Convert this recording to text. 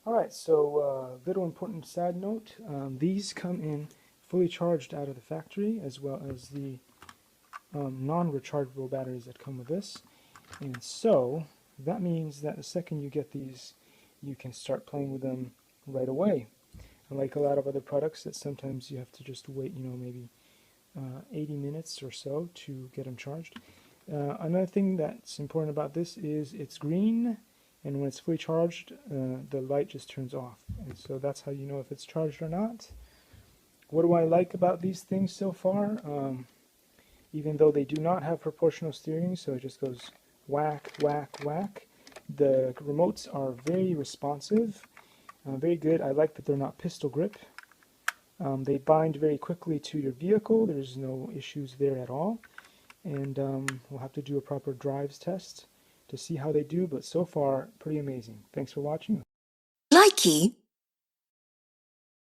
Alright, so little important side note, these come in fully charged out of the factory, as well as the non-rechargeable batteries that come with this. And so that means that the second you get these, you can start playing with them right away. Unlike a lot of other products that sometimes you have to just wait, maybe 80 minutes or so to get them charged. Another thing that's important about this is it's green, and when it's fully charged, the light just turns off. And so that's how you know if it's charged or not. What do I like about these things so far? Even though they do not have proportional steering, so it just goes whack, whack, whack, the remotes are very responsive, very good. I like that they're not pistol grip. They bind very quickly to your vehicle. There's no issues there at all. And we'll have to do a proper drives test to see how they do, but so far, pretty amazing. Thanks for watching. Likey.